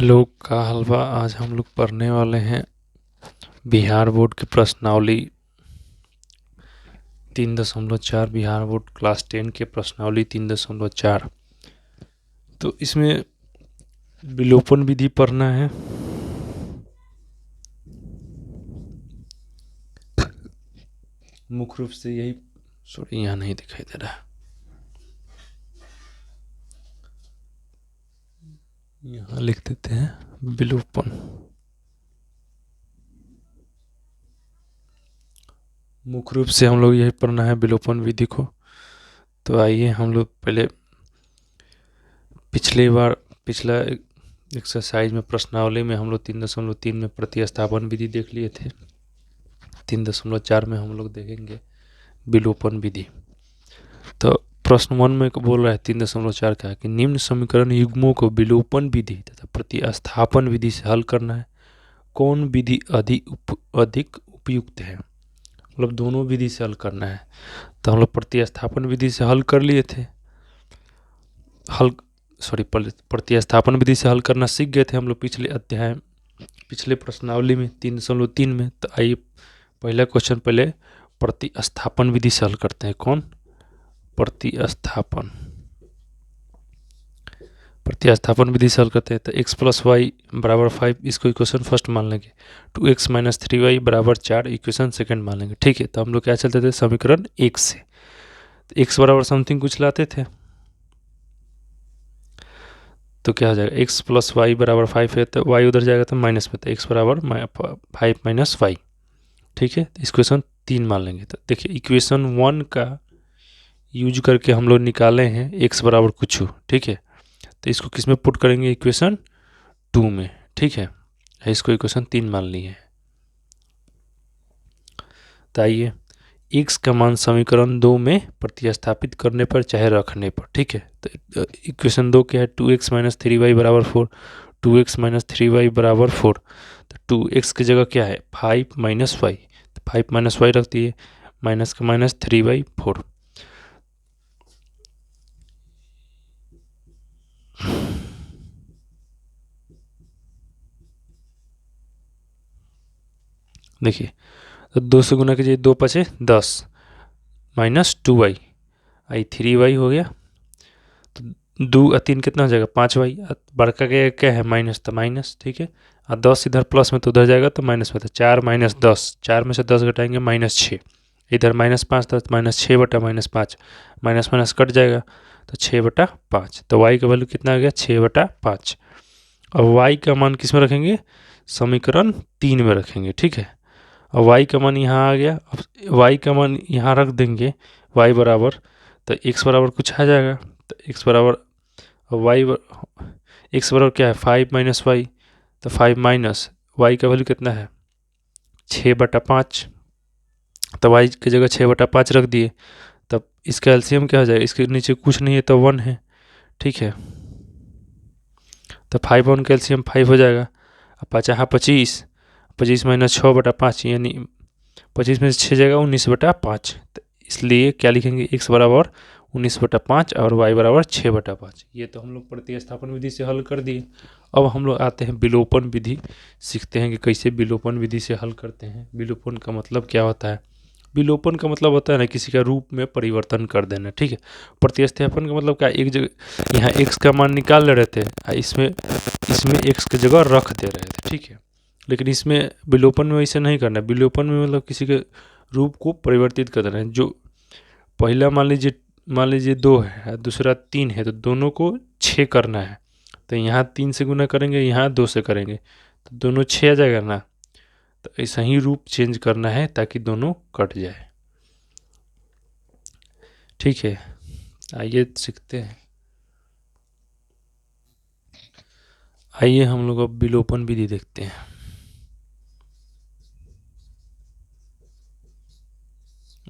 Hello का हलवा। आज हम लोग पढ़ने वाले हैं बिहार बोर्ड की प्रश्नावली 3.4। बिहार बोर्ड क्लास 10 के प्रश्नावली 3.4। तो इसमें विलोपन विधि पढ़ना है। मुख्य रूप से यही, सॉरी यहाँ नहीं दिखाई दे रहा, यहाँ लिख देते हैं विलोपन। मुख्य रूप से हम लोग यही पढ़ना है विलोपन विधि को। तो आइए हम लोग पहले पिछला एक्सरसाइज में प्रश्नावली में हम लोग 3.3 में प्रतिस्थापन विधि देख लिए थे। 3.4 में हम लोग देखेंगे विलोपन विधि। तो प्रश्न 1 में बोल रहा है 3.4 का कि निम्न समीकरण युग्मों को विलोपन विधि तथा प्रतिस्थापन विधि से हल करना है। कौन विधि अधिक उपयुक्त है? मतलब दोनों विधि से हल करना है। तो हम लोग प्रतिस्थापन विधि से हल कर लिए थे। प्रतिस्थापन विधि से हल करना सीख गए थे हम लोग पिछले प्रश्नावली में 3.3 में। तो आइए पहला क्वेश्चन पहले प्रतिस्थापन विधि से हल करते हैं। कौन? प्रतिस्थापन विधि से हल करते हैं। तो x + y = 5 इसको इक्वेशन फर्स्ट मान लेंगे। 2x - 3y = 4 इक्वेशन सेकंड मान लेंगे। ठीक है। तो हम लोग क्या चलते थे? समीकरण 1 से। तो x बराबर समथिंग कुछ लाते थे तो क्या हो जाएगा? x + y = 5 है तो y उधर जाएगा तो माइनस में, तो x बराबर 5 - y। ठीक है। तो इक्वेशन 3 मान लेंगे। तो देखिए इक्वेशन 1 का यूज करके हम लोग निकाले हैं x बराबर कुछ। ठीक है। तो इसको किस में पुट करेंगे? इक्वेशन 2 में। ठीक है। इसको इक्वेशन 3 मान ली है। तो आइए x का मान समीकरण 2 में प्रतिस्थापित करने पर चाहे रखने पर। ठीक है। तो इक्वेशन 2 क्या है? 2x - 3y = 4। 2x - 3y = 4। तो 2x की जगह क्या है? 5 - y। तो 5 - y रख दिए, माइनस का माइनस 3/4। देखिए तो 2 से गुना कीजिए, 2 × 5 = 10 माइनस 2y, 3y हो गया। तो 2 और 3 कितना हो जाएगा? 5y। बड़का का क्या है? माइनस, तो माइनस। ठीक है। और 10 इधर प्लस में तो उधर जाएगा तो माइनस में। तो 4 - 10, 4 में से 10 घटाएंगे -6। इधर -5 था तो -6 बटा -5, माइनस माइनस कट जाएगा तो 6/5। तो y का वैल्यू कितना आ गया? 6/5। अब y का मान किस में रखेंगे? समीकरण 3 में रखेंगे। ठीक है। और y का मान यहाँ आ गया। अब y का मान यहाँ रख देंगे, y बराबर, तो x बराबर कुछ आ जाएगा। तो x बराबर x बराबर क्या है? 5 - y। तो 5 माइनस y का वैल्यू कितना है? 6/5। तो y की जगह 6/5 रख दिए। तब इसका एलसीएम क्या हो जाएगा? इसके नीचे कुछ नहीं है तो 1 है। ठीक है। तो 5 1 का एलसीएम 5 हो जाएगा। अब 25 25 - 6/5 यानी 25 में से 6 जाएगा 19/5। तो इसलिए क्या लिखेंगे? x बराबर 19/5 और y बराबर 6/5। ये तो हम लोग प्रतिस्थापन विधि से हल कर दिए। अब हम लोग आते हैं विलोपन विधि, सीखते हैं कि कैसे विलोपन विधि से हल करते हैं। विलोपन का मतलब क्या होता है? विलोपन का मतलब होता है ना किसी का रूप में परिवर्तन कर देना। ठीक है। प्रतिस्थापन का मतलब क्या? एक जगह यहाँ x का मान निकाल ले रहे थे, इसमें x की जगह रख दे रहे थे। ठीक है। लेकिन इसमें विलोपन में वैसे नहीं करना है। विलोपन में मतलब किसी के रूप को परिवर्तित कर देना है। जो पहला मान लीजिए 2 है, दूसरा 3 है, तो दोनों को 6 करना है। तो यहाँ 3 से गुना करेंगे, यहाँ 2 से करेंगे, तो दोनों 6 आ जाएगा ना। तो ऐसा ही रूप चेंज करना है ताकि दोनों कट जाए। ठीक है। आइए सीखते हैं। आइए हम लोग अब विलोपन विधि देखते हैं।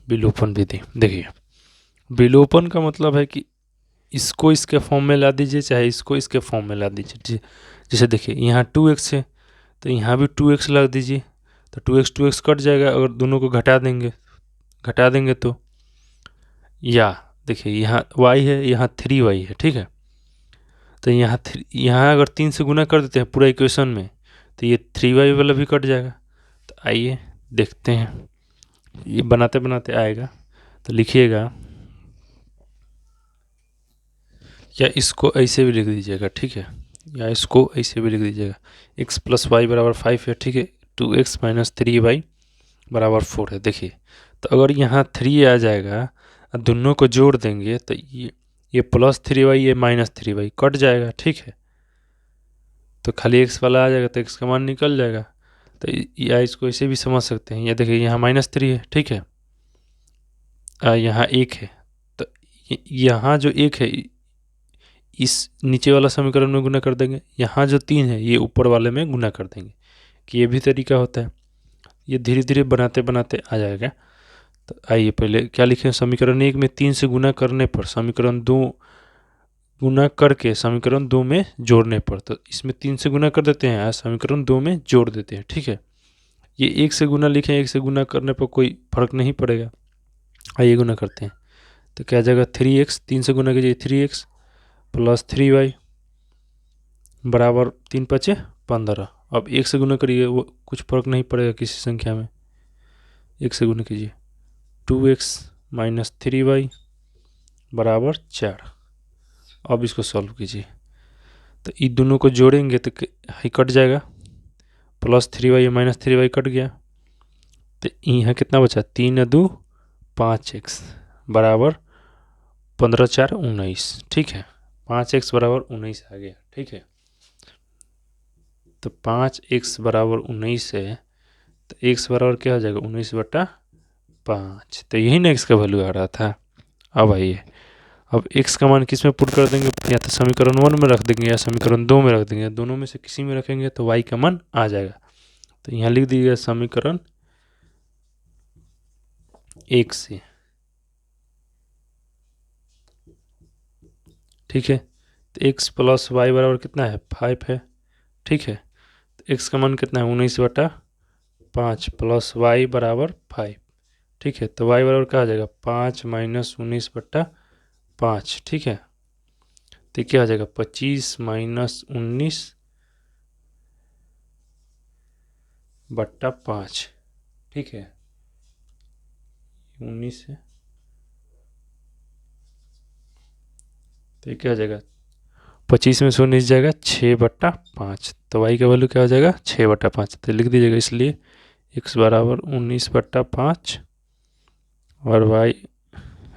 विलोपन विधि देखिए, विलोपन का मतलब है कि इसको इसके फॉर्म में ला दीजिए, चाहे इसको इसके फॉर्म में ला दीजिए। जैसे देखिए यहाँ 2x है तो यहाँ भी 2x लगा दीजिए, तो 2x कट जाएगा। अगर दोनों को घटा देंगे तो, या देखिए यहाँ y है, यहाँ 3y है। ठीक है। तो यहाँ अगर 3 से गुना कर देते हैं पूरा इक्वेशन में तो ये 3y वाला भी कट जाएगा। तो आइए देखते हैं, ये बनाते बनाते आएगा। तो लिखिएगा, या इसको ऐसे भी लिख दीजिएगा, ठीक है, या इसको ऐसे भी लिख दीजिएगा, x + y = 5 है, ठीक है, 2x - 3y = 4 है। देखिए, तो अगर यहाँ 3 आ जाएगा, दोनों को जोड़ देंगे तो ये +3y, ये -3y कट जाएगा, ठीक है। तो खाली x वाला आ जाएगा तो x का मान निकल जाएगा। तो या इसको ऐसे भी समझ सकते हैं, या देखिए यहाँ -3 है, ठीक है, यहाँ 1 है, तो यहाँ जो 1 है इस नीचे वाला समीकरण में गुना कर देंगे, यहाँ जो 3 है ये ऊपर वाले में गुना कर देंगे, कि ये भी तरीका होता है। ये धीरे धीरे बनाते बनाते आ जाएगा। तो आइए पहले क्या लिखें, समीकरण 1 में 3 से गुना करने पर समीकरण 2 गुना करके समीकरण 2 में जोड़ने पर, तो इसमें 3 से गुना कर देते हैं, समीकरण 2 में जोड़ देते हैं, ठीक है। ये 1 से गुना लिखें, 1 से गुना करने पर कोई फर्क नहीं पड़ेगा। आइए गुना करते हैं, तो क्या जाएगा 3x, 3 से गुना कीजिए 3x + 3y = 3 × 5 = 15। अब 1 से गुना करिए, वो कुछ फर्क नहीं पड़ेगा किसी संख्या में, 1 से गुना कीजिए 2x - 3y = 4। अब इसको सॉल्व कीजिए, तो इन दोनों को जोड़ेंगे तो कट जाएगा, +3y - 3y कट गया, तो यहाँ कितना बचा, 3 × 2 = 5x = 15 × 4 = 19, ठीक है, 5x = 19 आ गया, ठीक है। तो 5x = 19 है, तो x बराबर क्या हो जाएगा, 19/5। तो यही ना x का वैल्यू आ रहा था। अब आइए, अब x का मान किस में पुट कर देंगे, या तो समीकरण 1 में रख देंगे या समीकरण 2 में रख देंगे, दोनों में से किसी में रखेंगे तो y का मान आ जाएगा। तो यहाँ लिख दीजिएगा समीकरण 1 से, ठीक है। तो x + y बराबर कितना है, 5 है, ठीक है। तो x का मान कितना है, 19/5 + y = 5, ठीक है। तो y बराबर क्या आ जाएगा, 5 - 19/5, ठीक है। तो क्या आ जाएगा, 25 - 19/5, ठीक है, 19 है, तो क्या आ जाएगा, 25 में से 19 जाएगा 6/5। तो y का वैल्यू क्या हो जाएगा, 6/5। तो लिख दीजिएगा, इसलिए x = 19/5 और y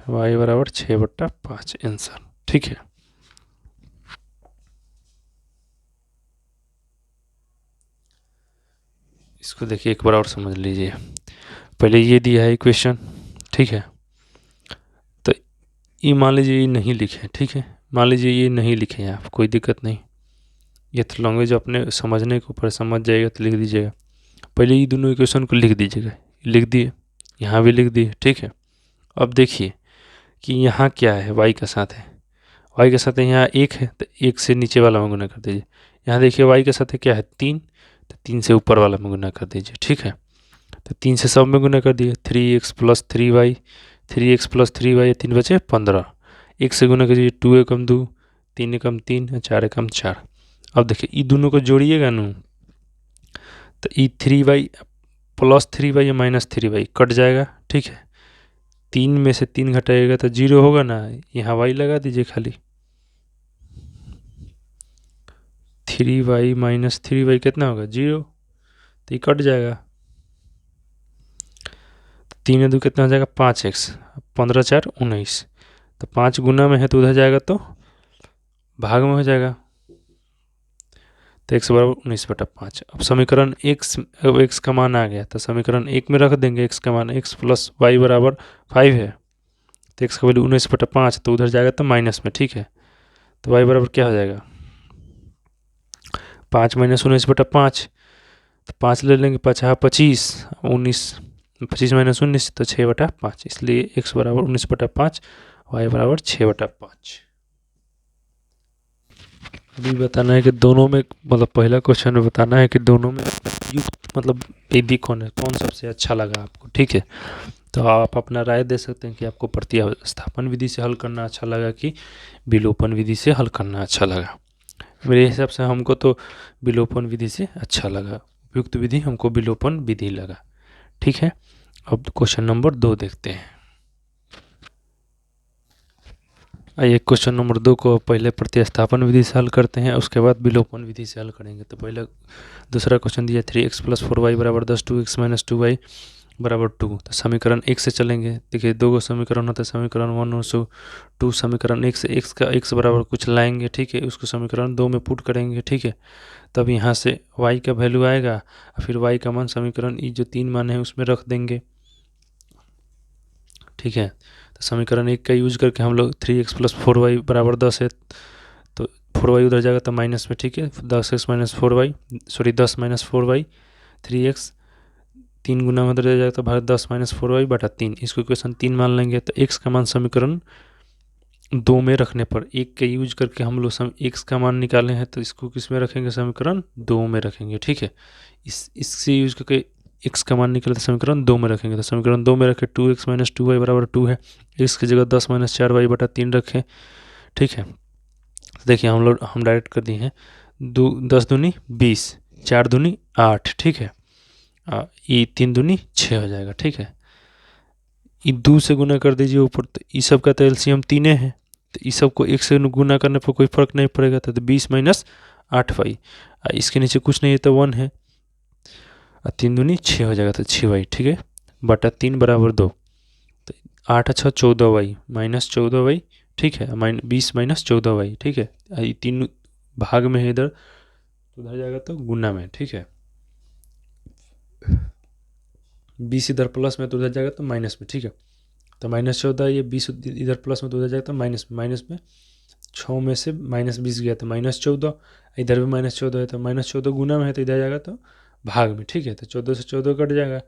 = 6/5 आंसर, ठीक है। इसको देखिए एक बार और समझ लीजिए। पहले ये दिया है इक्वेशन, ठीक है, तो ये मान लीजिए ये नहीं लिखे, ठीक है, मान लीजिए ये नहीं लिखे हैं आप, कोई दिक्कत नहीं, ये तो लैंग्वेज अपने समझने के ऊपर समझ जाएगा तो लिख दीजिएगा। पहले ये दोनों इक्वेशन को लिख दीजिएगा, लिख दिए, यहाँ भी लिख दिए, ठीक है। अब देखिए कि यहाँ क्या है, y के साथ है, y के साथ है यहाँ 1 है, तो 1 से नीचे वाला में गुना कर दीजिए। यहाँ देखिए y के साथ है क्या है, 3, तो 3 से ऊपर वाला में गुना कर दीजिए, ठीक है। तो 3 से सब में गुना कर दिए, 3x + 3y, 3x + 3y, 3 बचे 15, 1 से गुना कीजिए, 2 एकम 2, 3 एकम 3, 4 एकम 4। अब देखिए ये दोनों को जोड़िएगा ना, तो ये 3y + 3y या -3y कट जाएगा, ठीक है। 3 में से 3 घटाइएगा तो 0 होगा ना, यहाँ y लगा दीजिए खाली, 3y - 3y कितना होगा, 0, तो ये कट जाएगा। 3 × 2 कितना हो जाएगा, 5x, 15 × 4 = 19, तो 5 गुना में है तो उधर जाएगा तो भाग में हो जाएगा, तो x = 19/5। अब समीकरण x का मान आ गया, तो समीकरण 1 में रख देंगे x का मान, x + y = 5 है, तो x का वैल्यू 19/5, तो उधर जाएगा तो माइनस में, ठीक है। तो y बराबर क्या हो जाएगा, 5 - 19/5, तो 5 ले लेंगे, 5 × 25, 19, 25 - 19 तो 6/5, इसलिए x = 19/5, y = 6/5। अभी बताना है कि दोनों में, मतलब पहला क्वेश्चन में बताना है कि दोनों में युक्त मतलब विधि कौन है, कौन सबसे अच्छा लगा आपको, ठीक है। तो आप अपना राय दे सकते हैं कि आपको प्रतिस्थापन विधि से हल करना अच्छा लगा कि विलोपन विधि से हल करना अच्छा लगा। मेरे हिसाब से हमको तो विलोपन विधि से अच्छा लगा, उपयुक्त विधि हमको विलोपन विधि लगा। ठीक है, अब क्वेश्चन नंबर 2 देखते हैं। आइए क्वेश्चन नंबर 2 को पहले प्रतिस्थापन विधि से हल करते हैं, उसके बाद विलोपन विधि से हल करेंगे। तो पहले दूसरा क्वेश्चन दिया 3x + 4y = 10, 2x - 2y = 2। तो समीकरण 1 से चलेंगे। देखिए 2 गो समीकरण होता है, समीकरण 1 और 2। समीकरण 1 से x का x बराबर कुछ लाएंगे, ठीक है, उसको समीकरण 2 में पुट करेंगे, ठीक है। तब यहाँ से y का वैल्यू आएगा, फिर y का मान समीकरण जो 3 मान है उसमें रख देंगे, ठीक है। तो समीकरण 1 का यूज करके हम लोग 3x + 4y = 10 है, तो 4y उधर जाएगा तो माइनस में, ठीक है। 10x - 4y, sorry 10 - 4y, 3x 3 गुना में उधर जाएगा तो भाग 10 - 4y बटा 3। इसको इक्वेशन 3 मान लेंगे। तो x का मान समीकरण 2 में रखने पर, 1 का यूज करके हम लोग x का मान निकाले हैं, तो इसको किस में रखेंगे, समीकरण 2 में रखेंगे, ठीक है। इससे यूज करके x का मान निकाले तो समीकरण 2 में रखेंगे। तो समीकरण 2 में रखे 2x - 2y = 2 है, x की जगह 10 - 4y बटा 3 रखें, ठीक है। देखिए हम डायरेक्ट कर दिए हैं, 10 दूनी 20, 4 दूनी 8, ठीक है। ये 3 दूनी 6 हो जाएगा, ठीक है। ये 2 से गुना कर दीजिए ऊपर, तो ये सब का तो एलसीएम 3 है, तो ये सब को 1 से गुना करने पर कोई फर्क नहीं पड़ेगा। तो 20 - 8y, इसके नीचे कुछ नहीं है तो 1 है, 3 दूनी 6 हो जाएगा, तो 6y, ठीक है, बटा 3 = 2। तो 8 × 6 = 14y -14y, ठीक है, 20 - 14y, ठीक है। ये 3 भाग में है इधर, तो उधर जाएगा तो गुना में, ठीक है। 20 इधर प्लस में तो उधर जाएगा तो माइनस में, ठीक है। तो -14, ये 20 इधर प्लस में तो उधर जाएगा तो माइनस में 6 में से -20 गया तो -14, इधर भी -14 है तो -14 गुना में है तो इधर जाएगा तो भाग में, ठीक है। तो 14 से 14 कट जाएगा,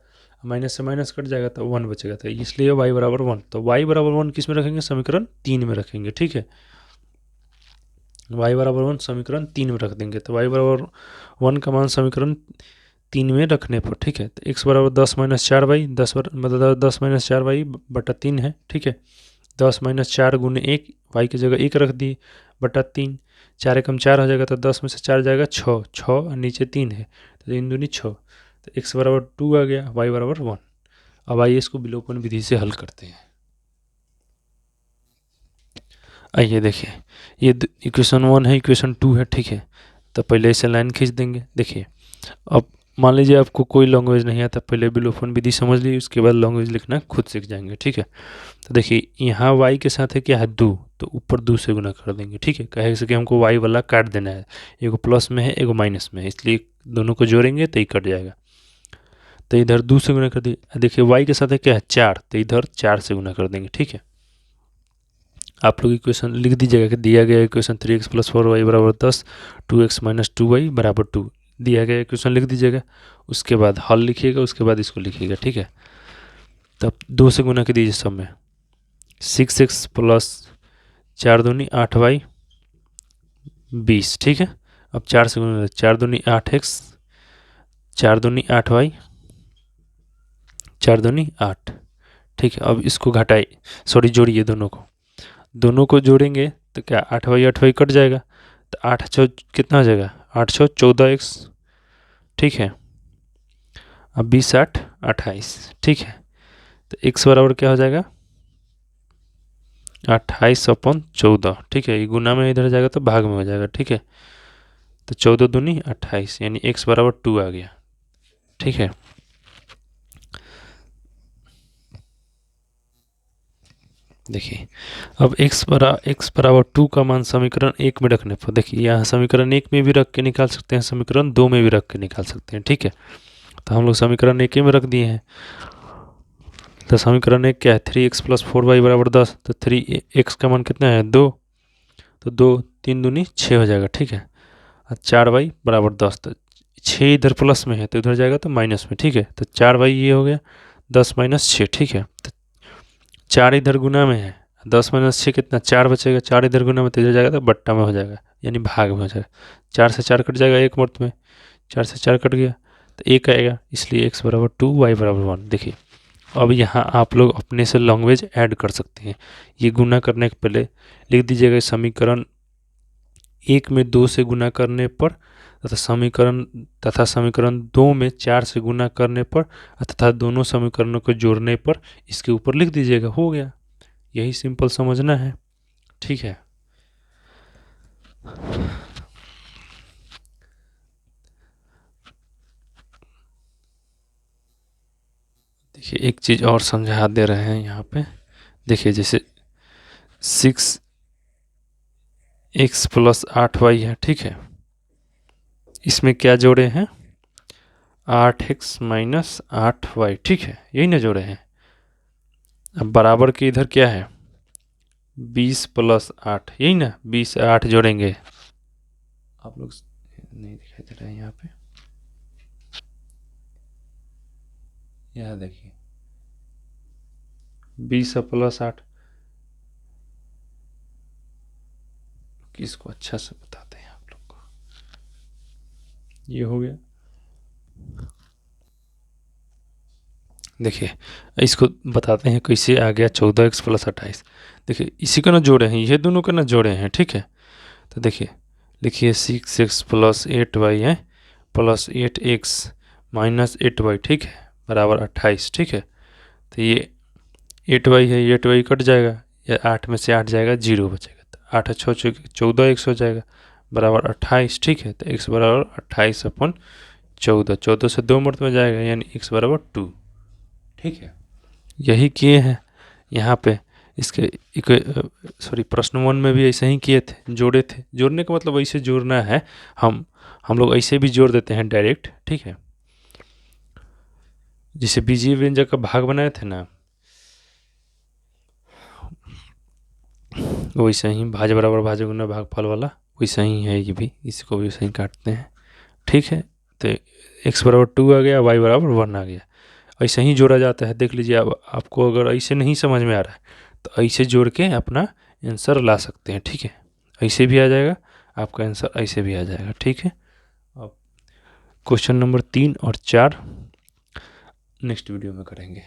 माइनस से माइनस कट जाएगा तो 1 बचेगा, तो इसलिए y = 1। तो y = 1 किस में रखेंगे, समीकरण 3 में रखेंगे, ठीक है। y = 1 समीकरण 3 में रख देंगे। तो y = 1 का मान समीकरण 3 में रखने पर, ठीक है। तो x = 10 - 4y, 10 मतलब 10 - 4y बटा 3 है, ठीक है। 10 - 4 × 1, y की जगह 1 रख दी बटा 3, 4 एकम 4 हो जाएगा, तो 10 में से 4 जाएगा 6, 6 और नीचे 3 है, तो 3 दूनी 6। तो x = 2 आ गया, y = 1। अब आइए इसको विलोपन विधि से हल करते हैं। आइए देखिए, ये इक्वेशन 1 है, इक्वेशन 2 है, ठीक है। तो पहले इसे लाइन खींच देंगे। देखिए अब मान लीजिए आपको कोई लैंग्वेज नहीं आता, पहले विलोपन विधि समझ लीजिए, उसके बाद लैंग्वेज लिखना खुद सीख जाएंगे, ठीक है। तो देखिए यहाँ y के साथ है क्या है 2, तो ऊपर 2 से गुना कर देंगे, ठीक है। कहे कि हमको y वाला काट देना है, एगो प्लस में है एगो माइनस में है, इसलिए दोनों को जोड़ेंगे तो ये कट जाएगा। तो इधर 2 से गुना कर दिए। देखिए y के साथ है क्या है 4, तो इधर 4 से गुना कर देंगे, ठीक है। आप लोग इक्वेशन लिख दीजिएगा कि दिया गया equation 3x + 4y = 10, 2x - 2y = 2 दिया गया इक्वेशन लिख दीजिएगा। उसके बाद हल लिखिएगा, उसके बाद इसको लिखिएगा, ठीक है। तब 2 से गुना कर दीजिए सब में, 6x + 4 दूनी 8y 20, ठीक है। अब 4 से गुना, 4 दूनी 8x, 4 दूनी 8y, 4 दूनी 8, ठीक है। अब इसको जोड़िए, दोनों को जोड़ेंगे तो क्या 8y 8y कट जाएगा, तो 8 × 6 कितना हो जाएगा, 8 × 6 14x, ठीक है। अब 20 × 8 = 28, ठीक है। तो x बराबर क्या हो जाएगा, 28/14, ठीक है। ये गुना में इधर जाएगा तो भाग में हो जाएगा, ठीक है। तो 14 दूनी 28, यानी x = 2 आ गया, ठीक है। देखिए अब x = 2 का मान समीकरण 1 में रखने पर, देखिए यहाँ समीकरण 1 में भी रख के निकाल सकते हैं, समीकरण 2 में भी रख के निकाल सकते हैं, ठीक है। तो हम लोग समीकरण 1 में रख दिए हैं। तो समीकरण 1 क्या है, 3x + 4y = 10, तो 3x का मान कितना है 2, तो 2 3 दूनी 6 हो जाएगा, ठीक है। और 4y = 10, तो 6 इधर प्लस में है तो इधर जाएगा तो माइनस में, ठीक है। तो 4y ये हो गया 10 - 6, ठीक है। तो 4 इधर गुना में है, 10 - 6 कितना 4 बचेगा, 4 इधर गुना में तो इधर जाएगा तो बट्टा में हो जाएगा, यानी भाग में हो जाएगा। 4 से 4 कट जाएगा एक मुर्त में, 4 से 4 कट गया तो 1 आएगा, इसलिए x = 2, y = 1। देखिए अब यहाँ आप लोग अपने से लैंग्वेज ऐड कर सकते हैं। ये गुना करने के पहले लिख दीजिएगा समीकरण 1 में 2 से गुना करने पर तथा समीकरण 2 में 4 से गुना करने पर तथा दोनों समीकरणों को जोड़ने पर इसके ऊपर लिख दीजिएगा, हो गया। यही सिंपल समझना है, ठीक है। देखिए एक चीज़ और समझा दे रहे हैं यहाँ पे। देखिए जैसे 6x + 8y है, ठीक है। इसमें क्या जोड़े हैं? 8x - 8y, ठीक है, यही ना जोड़े हैं। अब बराबर के इधर क्या है? 20 + 8, यही ना, 20 8 जोड़ेंगे। आप लोग नहीं दिखाई दे रहा है यहाँ पे, यहाँ देखिए 20 + 8, इसको अच्छा से बताते हैं आप लोग को। ये हो गया। देखिए इसको बताते हैं कैसे आ गया 14x + 28। देखिए इसी का ना जोड़े हैं, ये दोनों का ना जोड़े हैं, ठीक है। तो देखिए लिखिए 6x + 8y है + 8x - 8y, ठीक है, बराबर 28, ठीक है। तो ये 8y है, ये 8y कट जाएगा, या 8 में से 8 जाएगा, 0 बचेगा। तो 8 6 14x हो जाएगा, बराबर 28, ठीक है। तो x बराबर 28/14, 14 से 2 मरतबा जाएगा, यानी x बराबर 2, ठीक है। यही किए हैं यहाँ पे। इसके सॉरी प्रश्न 1 में भी ऐसे ही किए थे, जोड़े थे। जोड़ने का मतलब ऐसे जोड़ना है, हम लोग ऐसे भी जोड़ देते हैं डायरेक्ट, ठीक है। जिसे बीजीय व्यंजक का भाग बनाए थे ना, वैसे ही भाज्य बराबर भाज्य गुना भागफल वाला वैसे ही है ये भी, इसको भी वैसे ही काटते हैं, ठीक है। तो x बराबर 2 आ गया, y बराबर 1 आ गया। ऐसे ही जोड़ा जाता है, देख लीजिए। अब आपको अगर ऐसे नहीं समझ में आ रहा है तो ऐसे जोड़ के अपना आंसर ला सकते हैं, ठीक है। ऐसे भी आ जाएगा आपका आंसर, ऐसे भी आ जाएगा, ठीक है। अब क्वेश्चन नंबर 3 और 4 नेक्स्ट वीडियो में करेंगे।